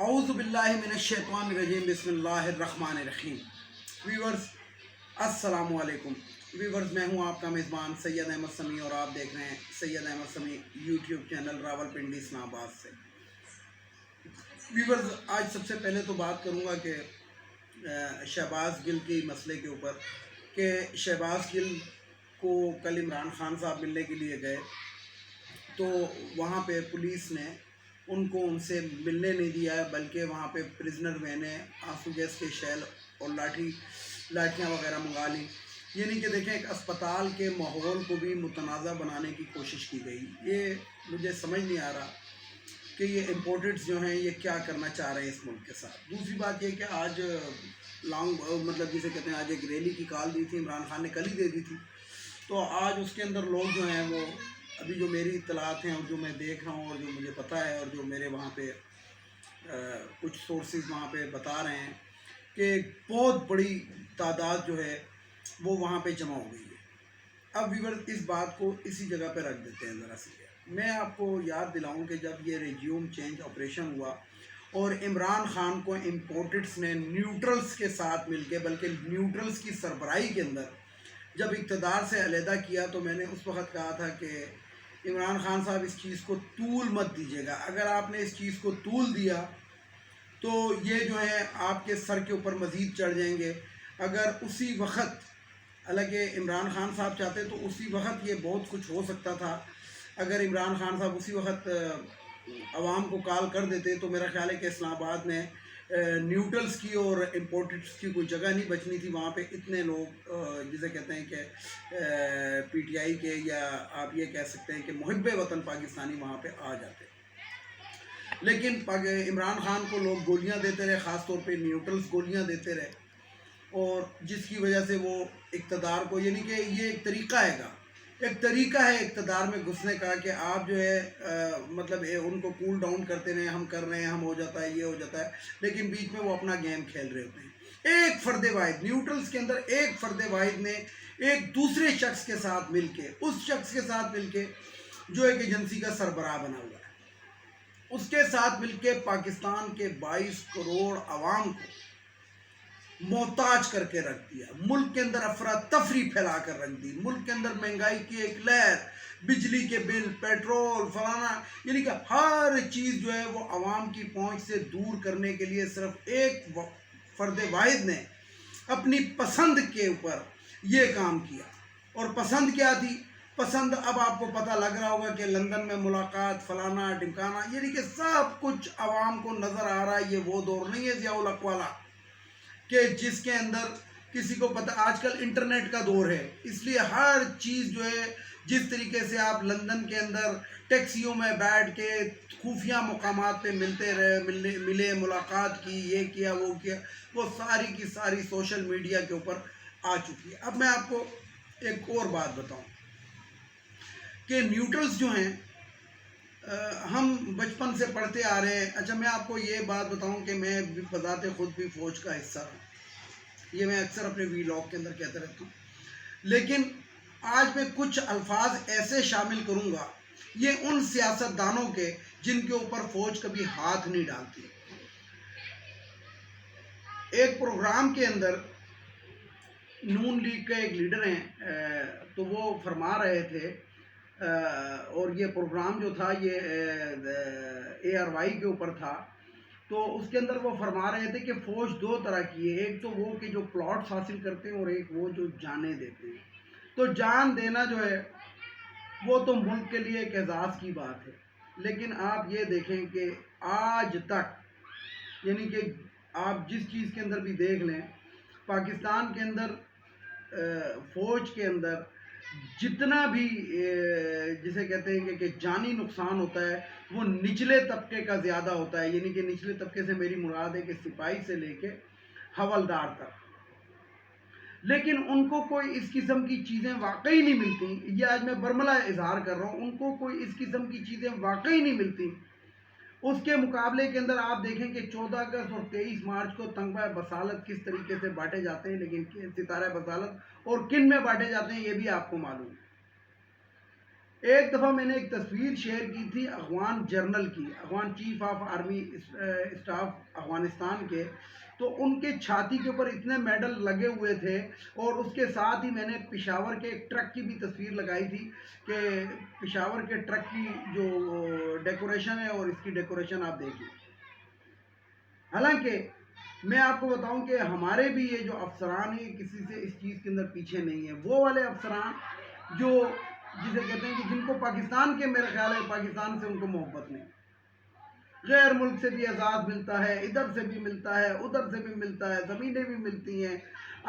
اعوذ باللہ من الشیطان الرجیم بسم اللہ الرحمن الرحیم۔ ویورز السلام علیکم۔ ویورز میں ہوں آپ کا میزبان سید احمد سمیع اور آپ دیکھ رہے ہیں سید احمد سمیع یوٹیوب چینل راولپنڈی اسلام آباد سے۔ ویورز آج سب سے پہلے تو بات کروں گا کہ شہباز گل کے مسئلے کے اوپر کہ شہباز گل کو کل عمران خان صاحب ملنے کے لیے گئے تو وہاں پہ پولیس نے ان سے ملنے نہیں دیا ہے، بلکہ وہاں پہ پرزنر میں نے آنسو گیس کے شیل اور لاٹھیاں وغیرہ منگا لی۔ یعنی کہ دیکھیں ایک اسپتال کے ماحول کو بھی متنازع بنانے کی کوشش کی گئی۔ یہ مجھے سمجھ نہیں آ رہا کہ یہ امپورٹڈز جو ہیں یہ کیا کرنا چاہ رہے ہیں اس ملک کے ساتھ۔ دوسری بات یہ کہ آج مطلب جسے کہتے ہیں آج ایک ریلی کی کال دی تھی عمران خان نے، کل ہی دے دی تھی، تو آج اس کے اندر لوگ جو ہیں وہ ابھی جو میری اطلاعات ہیں اور جو میں دیکھ رہا ہوں اور جو مجھے پتہ ہے اور جو میرے وہاں پہ کچھ سورسز وہاں پہ بتا رہے ہیں کہ بہت بڑی تعداد جو ہے وہ وہاں پہ جمع ہو گئی ہے۔ اب ویور اس بات کو اسی جگہ پہ رکھ دیتے ہیں ذرا سی۔ میں آپ کو یاد دلاؤں کہ جب یہ ریجیوم چینج آپریشن ہوا اور عمران خان کو امپورٹڈس نے نیوٹرلز کے ساتھ مل کے، بلکہ نیوٹرلز کی سربراہی کے اندر جب اقتدار سے علیحدہ کیا، تو میں نے اس وقت کہا تھا کہ عمران خان صاحب اس چیز کو طول مت دیجیے گا۔ اگر آپ نے اس چیز کو طول دیا تو یہ جو ہے آپ کے سر کے اوپر مزید چڑھ جائیں گے۔ اگر اسی وقت حالانکہ عمران خان صاحب چاہتے تو اسی وقت یہ بہت کچھ ہو سکتا تھا۔ اگر عمران خان صاحب اسی وقت عوام کو کال کر دیتے تو میرا خیال ہے کہ اسلام آباد میں نیوٹرلز کی اور امپورٹڈس کی کوئی جگہ نہیں بچنی تھی۔ وہاں پہ اتنے لوگ جسے کہتے ہیں کہ پی ٹی آئی کے، یا آپ یہ کہہ سکتے ہیں کہ محب وطن پاکستانی وہاں پہ آ جاتے، لیکن عمران خان کو لوگ گولیاں دیتے رہے، خاص طور پہ نیوٹرلز گولیاں دیتے رہے، اور جس کی وجہ سے وہ اقتدار کو، یعنی کہ یہ ایک طریقہ ہے اقتدار میں گھسنے کا کہ آپ جو ہے مطلب ان کو کول ڈاؤن کرتے رہے، ہم کر رہے ہیں، ہم ہو جاتا ہے، یہ ہو جاتا ہے، لیکن بیچ میں وہ اپنا گیم کھیل رہے ہوتے ہیں۔ ایک فرد واحد نیوٹرلز کے اندر، ایک فرد واحد نے ایک دوسرے شخص کے ساتھ مل کے، اس شخص کے ساتھ مل کے جو ایک ایجنسی کا سربراہ بنا ہوا ہے، اس کے ساتھ مل کے پاکستان کے 22 کروڑ عوام کو محتاج کر کے رکھ دیا، ملک کے اندر افراتفری پھیلا کر رکھ دی، ملک کے اندر مہنگائی کی ایک لہر، بجلی کے بل، پیٹرول، فلانا، یعنی کہ ہر چیز جو ہے وہ عوام کی پہنچ سے دور کرنے کے لیے صرف ایک فرد واحد نے اپنی پسند کے اوپر یہ کام کیا۔ اور پسند کیا تھی؟ پسند اب آپ کو پتہ لگ رہا ہوگا کہ لندن میں ملاقات، فلانا ڈمکانا، یعنی کہ سب کچھ عوام کو نظر آ رہا ہے۔ یہ وہ دور نہیں ہے ضیاء الحق والا کہ جس کے اندر کسی کو پتہ، آج کل انٹرنیٹ کا دور ہے، اس لیے ہر چیز جو ہے جس طریقے سے آپ لندن کے اندر ٹیکسیوں میں بیٹھ کے خفیہ مقامات پہ ملے، ملاقات کی، یہ کیا، وہ کیا، وہ ساری کی ساری سوشل میڈیا کے اوپر آ چکی ہے۔ اب میں آپ کو ایک اور بات بتاؤں کہ نیوٹرلز جو ہیں ہم بچپن سے پڑھتے آ رہے ہیں۔ اچھا میں آپ کو یہ بات بتاؤں کہ میں بذات خود بھی فوج کا حصہ ہوں، یہ میں اکثر اپنے ویلاگ کے اندر کہتا رہتا ہوں، لیکن آج میں کچھ الفاظ ایسے شامل کروں گا یہ ان سیاستدانوں کے جن کے اوپر فوج کبھی ہاتھ نہیں ڈالتی۔ ایک پروگرام کے اندر نون لیگ کا ایک لیڈر ہیں تو وہ فرما رہے تھے، اور یہ پروگرام جو تھا یہ ARY کے اوپر تھا، تو اس کے اندر وہ فرما رہے تھے کہ فوج دو طرح کی ہے، ایک تو وہ کہ جو پلاٹس حاصل کرتے ہیں اور ایک وہ جو جانیں دیتے ہیں۔ تو جان دینا جو ہے وہ تو ملک کے لیے ایک اعزاز کی بات ہے، لیکن آپ یہ دیکھیں کہ آج تک، یعنی کہ آپ جس چیز کے اندر بھی دیکھ لیں، پاکستان کے اندر فوج کے اندر جتنا بھی جسے کہتے ہیں کہ جانی نقصان ہوتا ہے وہ نچلے طبقے کا زیادہ ہوتا ہے، یعنی کہ نچلے طبقے سے میری مراد ہے کہ سپاہی سے لے کے حوالدار تک، لیکن ان کو کوئی اس قسم کی چیزیں واقعی نہیں ملتی۔ یہ آج میں برملا اظہار کر رہا ہوں، ان کو کوئی اس قسم کی چیزیں واقعی نہیں ملتی۔ اس کے مقابلے کے اندر آپ دیکھیں کہ 14 اگست اور 23 مارچ کو تمغہ بصالت کس طریقے سے بانٹے جاتے ہیں، لیکن ستارہ بصالت اور کن میں بانٹے جاتے ہیں یہ بھی آپ کو معلوم ہے۔ ایک دفعہ میں نے ایک تصویر شیئر کی تھی افغان جرنل کی، Afghan chief of army staff Afghanistan کے، تو ان کے چھاتی کے اوپر اتنے میڈل لگے ہوئے تھے، اور اس کے ساتھ ہی میں نے پشاور کے ایک ٹرک کی بھی تصویر لگائی تھی کہ پشاور کے ٹرک کی جو ڈیکوریشن ہے اور اس کی ڈیکوریشن آپ دیکھیں۔ حالانکہ میں آپ کو بتاؤں کہ ہمارے بھی یہ جو افسران ہیں کسی سے اس چیز کے اندر پیچھے نہیں ہیں، وہ والے افسران جو جسے کہتے ہیں کہ جن کو پاکستان کے، میرے خیال ہے پاکستان سے ان کو محبت نہیں، غیر ملک سے بھی اعزاز ملتا ہے، ادھر سے بھی ملتا ہے، ادھر سے بھی ملتا ہے، زمینیں بھی ملتی ہیں،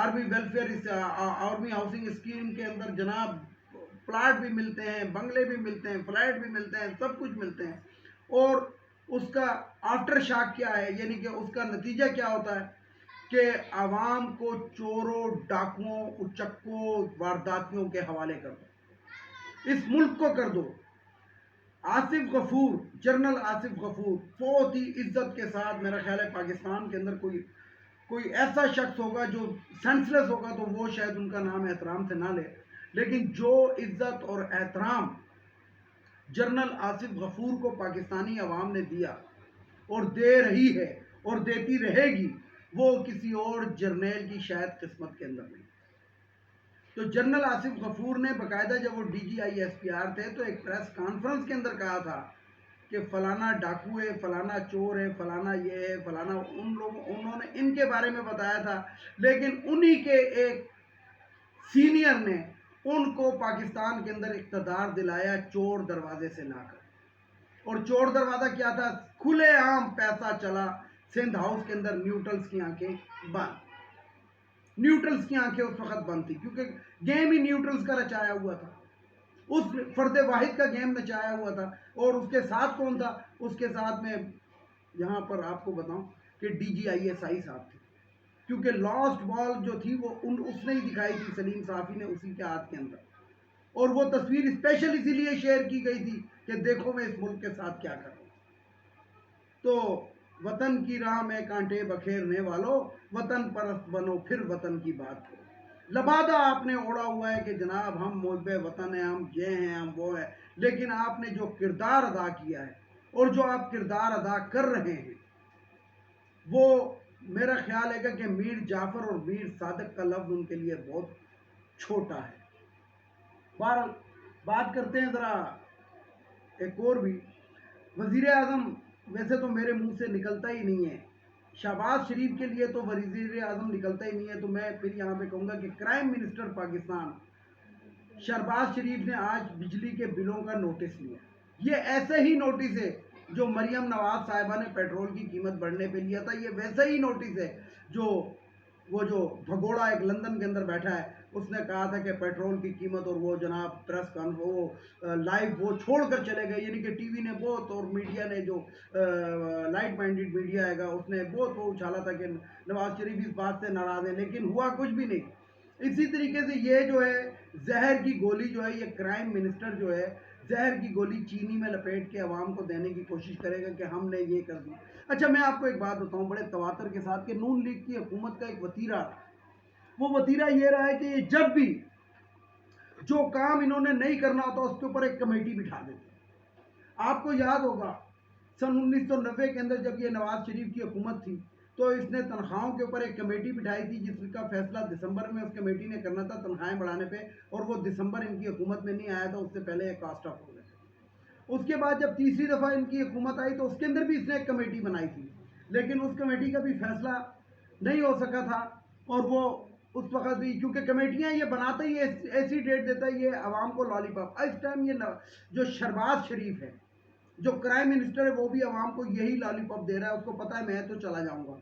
army welfare army housing scheme کے اندر جناب پلاٹ بھی ملتے ہیں، بنگلے بھی ملتے ہیں، فلیٹ بھی ملتے ہیں، سب کچھ ملتے ہیں، اور اس کا آفٹر شاک کیا ہے، یعنی کہ اس کا نتیجہ کیا ہوتا ہے کہ عوام کو چوروں، ڈاکوؤں، اچکوں، وارداتیوں کے حوالے کر دو، اس ملک کو کر دو۔ آصف غفور، جنرل آصف غفور بہت ہی عزت کے ساتھ، میرا خیال ہے پاکستان کے اندر کوئی ایسا شخص ہوگا جو سینسلیس ہوگا تو وہ شاید ان کا نام احترام سے نہ لے، لیکن جو عزت اور احترام جنرل آصف غفور کو پاکستانی عوام نے دیا اور دے رہی ہے اور دیتی رہے گی، وہ کسی اور جرنیل کی شاید قسمت کے اندر نہیں۔ تو جنرل آصف غفور نے باقاعدہ جب وہ D G I S P R تھے تو ایک پریس کانفرنس کے اندر کہا تھا کہ فلانا ڈاکو ہے، فلانا چور ہے، فلانا یہ ہے، فلانا، انہوں نے ان کے بارے میں بتایا تھا، لیکن انہی کے ایک سینئر نے ان کو پاکستان کے اندر اقتدار دلایا چور دروازے سے لا کر۔ اور چور دروازہ کیا تھا؟ کھلے عام پیسہ چلا سندھ ہاؤس کے اندر، نیوٹرلز کی آنکھیں بند، نیوٹرلز کی آنکھیں اس وقت بند تھی، کیونکہ گیم ہی نیوٹرلز کا رچایا ہوا تھا، اس فرد واحد کا گیم رچایا ہوا تھا، اور اس کے ساتھ کون تھا؟ اس کے ساتھ میں یہاں پر آپ کو بتاؤں کہ D G I S I صاحب تھے، کیونکہ لاسٹ بال جو تھی وہ اس نے ہی دکھائی تھی، سلیم صافی نے، اسی کے ہاتھ کے اندر، اور وہ تصویر اسپیشل اسی لیے شیئر کی گئی تھی کہ دیکھو میں اس ملک کے ساتھ کیا کر رہا ہوں۔ تو وطن کی راہ میں کانٹے بکھیرنے والوں، وطن پرست بنو پھر وطن کی بات کرو۔ لبادہ آپ نے اوڑا ہوا ہے کہ جناب ہم محب وطن ہیں، ہم یہ ہیں، ہم وہ ہیں، لیکن آپ نے جو کردار ادا کیا ہے اور جو آپ کردار ادا کر رہے ہیں وہ میرا خیال ہے کہ میر جعفر اور میر صادق کا لفظ ان کے لیے بہت چھوٹا ہے۔ بہرحال بات کرتے ہیں ذرا ایک اور بھی، وزیر اعظم ویسے تو میرے منہ سے نکلتا ہی نہیں ہے، شہباز شریف کے لیے تو وزیر اعظم نکلتا ہی نہیں ہے، تو میں پھر یہاں پہ کہوں گا کہ کرائم منسٹر پاکستان شہباز شریف نے آج بجلی کے بلوں کا نوٹس لیا۔ یہ ایسے ہی نوٹس ہے جو مریم نواز صاحبہ نے پیٹرول کی قیمت بڑھنے پہ لیا تھا، یہ ویسے ہی نوٹس ہے جو وہ جو بھگوڑا ایک لندن کے اندر بیٹھا ہے، اس نے کہا تھا کہ پیٹرول کی قیمت، اور وہ جناب پریس وہ لائیو وہ چھوڑ کر چلے گئے، یعنی کہ ٹی وی نے بہت، اور میڈیا نے جو لائٹ مائنڈڈ میڈیا ہے گا اس نے بہت وہ اچھالا تھا کہ نواز شریف اس بات سے ناراض ہے، لیکن ہوا کچھ بھی نہیں۔ اسی طریقے سے یہ جو ہے زہر کی گولی جو ہے، یہ کرائم منسٹر جو ہے زہر کی گولی چینی میں لپیٹ کے عوام کو دینے کی کوشش کرے گا کہ ہم نے یہ کر دیا۔ اچھا میں آپ کو ایک بات بتاؤں بڑے تواتر کے ساتھ کہ نون لیگ کی حکومت کا ایک وتیرہ، وہ وتیرہ یہ رہا ہے کہ یہ جب بھی جو کام انہوں نے نہیں کرنا ہوتا اس کے اوپر ایک کمیٹی بٹھا دیتے ہیں۔ آپ کو یاد ہوگا سن 1990 کے اندر جب یہ نواز شریف کی حکومت تھی تو اس نے تنخواہوں کے اوپر ایک کمیٹی بٹھائی تھی، جس کا فیصلہ دسمبر میں اس کمیٹی نے کرنا تھا تنخواہیں بڑھانے پہ، اور وہ دسمبر ان کی حکومت میں نہیں آیا تھا، اس سے پہلے ایک کاسٹ آف ہو گئے تھے۔ اس کے بعد جب تیسری دفعہ ان کی حکومت آئی تو اس کے اندر بھی اس نے ایک کمیٹی بنائی تھی، لیکن اس کمیٹی کا بھی فیصلہ نہیں ہو سکا تھا، اور وہ اس وقت بھی کیونکہ کمیٹیاں یہ بناتا ہی ایسی ڈیٹ دیتا ہے یہ عوام کو لالی پاپ۔ اس ٹائم یہ جو شہباز شریف ہے جو کرائم منسٹر ہے وہ بھی عوام کو یہی لالی پاپ دے رہا ہے، اس کو پتا ہے میں تو چلا جاؤں گا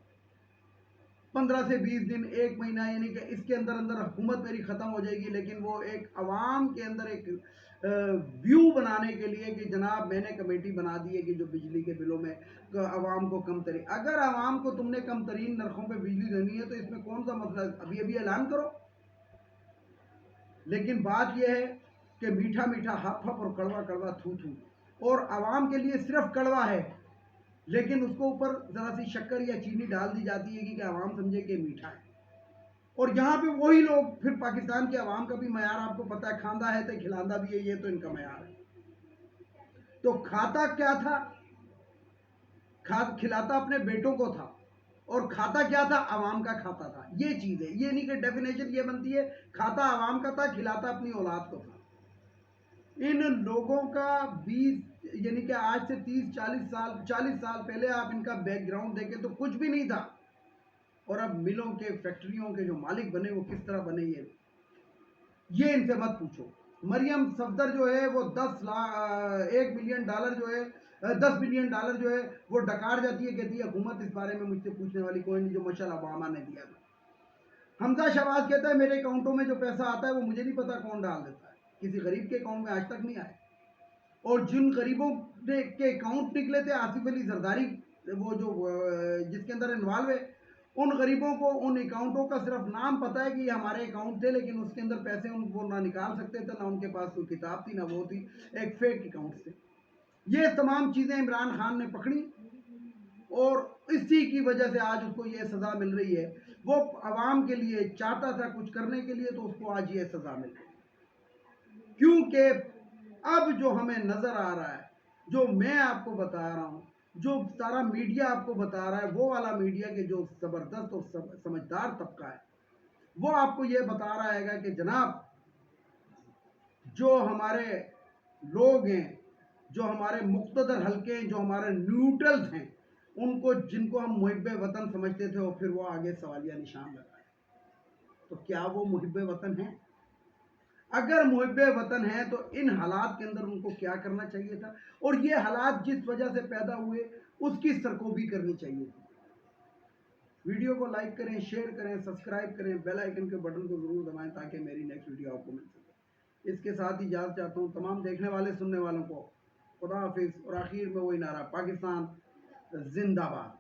15 سے 20 دن، ایک مہینہ، یعنی کہ اس کے اندر اندر حکومت میری ختم ہو جائے گی، لیکن وہ ایک عوام کے اندر ایک ویو بنانے کے لیے کہ جناب میں نے کمیٹی بنا دی ہے کہ جو بجلی کے بلوں میں عوام کو کم ترین، اگر عوام کو تم نے کم ترین نرخوں پہ بجلی دینی ہے تو اس میں کون سا مسئلہ ہے؟ ابھی اعلان کرو۔ لیکن بات یہ ہے کہ میٹھا میٹھا ہپ ہپ اور کڑوا کڑوا تھو تھو، اور عوام کے لیے صرف کڑوا ہے، لیکن اس کو اوپر ذرا سی شکر یا چینی ڈال دی جاتی ہے کہ عوام سمجھے کہ میٹھا ہے۔ اور یہاں پہ وہی لوگ پھر پاکستان کے عوام کا بھی معیار آپ کو پتہ ہے، کھاندہ ہے تو کھلاندہ بھی ہے، یہ تو ان کا معیار ہے۔ تو کھاتا کیا تھا؟ کھلاتا اپنے بیٹوں کو تھا، اور کھاتا کیا تھا؟ عوام کا کھاتا تھا. یہ چیز ہے، یہ نہیں کہ ڈیفینیشن یہ بنتی ہے کھاتا عوام کا تھا، کھلاتا اپنی اولاد کو تھا. ان لوگوں کا 20 یعنی کہ آج سے 40 سال پہلے آپ ان کا بیک گراؤنڈ دیکھیں تو کچھ بھی نہیں تھا، اور اب ملوں کے فیکٹریوں کے جو مالک بنے وہ کس طرح بنے یہ ان سے مت پوچھو. مریم صفدر جو ہے وہ $1 بلین جو ہے $10 بلین جو ہے وہ ڈکار جاتی ہے، کہتی ہے حکومت اس بارے میں مجھ سے پوچھنے والی کوئی نہیں، جو مشل اوباما نے دیا تھا. حمزہ شہباز کہتا ہے میرے اکاؤنٹوں میں جو پیسہ آتا ہے وہ مجھے نہیں پتا کون ڈال دیتا ہے، کسی غریب کے اکاؤنٹ میں آج تک نہیں آئے. اور جن غریبوں کے اکاؤنٹ نکلے تھے آصف علی زرداری وہ جو جس کے اندر انوالو ہے، ان غریبوں کو ان اکاؤنٹوں کا صرف نام پتا ہے کہ یہ ہمارے اکاؤنٹ تھے، لیکن اس کے اندر پیسے وہ نہ نکال سکتے تھے، نہ ان کے پاس کوئی کتاب تھی، نہ وہ تھی، ایک فیک اکاؤنٹ تھے. یہ تمام چیزیں عمران خان نے پکڑی، اور اسی کی وجہ سے آج اس کو یہ سزا مل رہی ہے. وہ عوام کے لیے چاہتا تھا کچھ کرنے کے لیے، تو اس کو آج یہ سزا مل رہی ہے. کیونکہ اب جو ہمیں نظر آ رہا ہے، جو میں آپ کو بتا رہا ہوں، جو سارا میڈیا آپ کو بتا رہا ہے، وہ والا میڈیا کے جو زبردست اور سمجھدار طبقہ ہے، وہ آپ کو یہ بتا رہا ہے گا کہ جناب جو ہمارے لوگ ہیں، جو ہمارے مقتدر حلقے ہیں، جو ہمارے نیوٹرلز ہیں، ان کو جن کو ہم محب وطن سمجھتے تھے، اور پھر وہ آگے سوالیہ نشان لگائے. تو کیا وہ محب وطن ہیں؟ اگر محب وطن ہیں تو ان حالات کے اندر ان کو کیا کرنا چاہیے تھا، اور یہ حالات جس وجہ سے پیدا ہوئے اس کی سرکوبی کرنی چاہیے تھی. ویڈیو کو لائک کریں، شیئر کریں، سبسکرائب کریں، بیل آئیکن کے بٹن کو ضرور دبائیں تاکہ میری نیکسٹ ویڈیو آپ کو مل سکے. اس کے ساتھ ہی اجازت چاہتا ہوں تمام دیکھنے والے سننے والوں کو. خدا حافظ. اور آخر میں وہی نعرہ، پاکستان زندہ باد.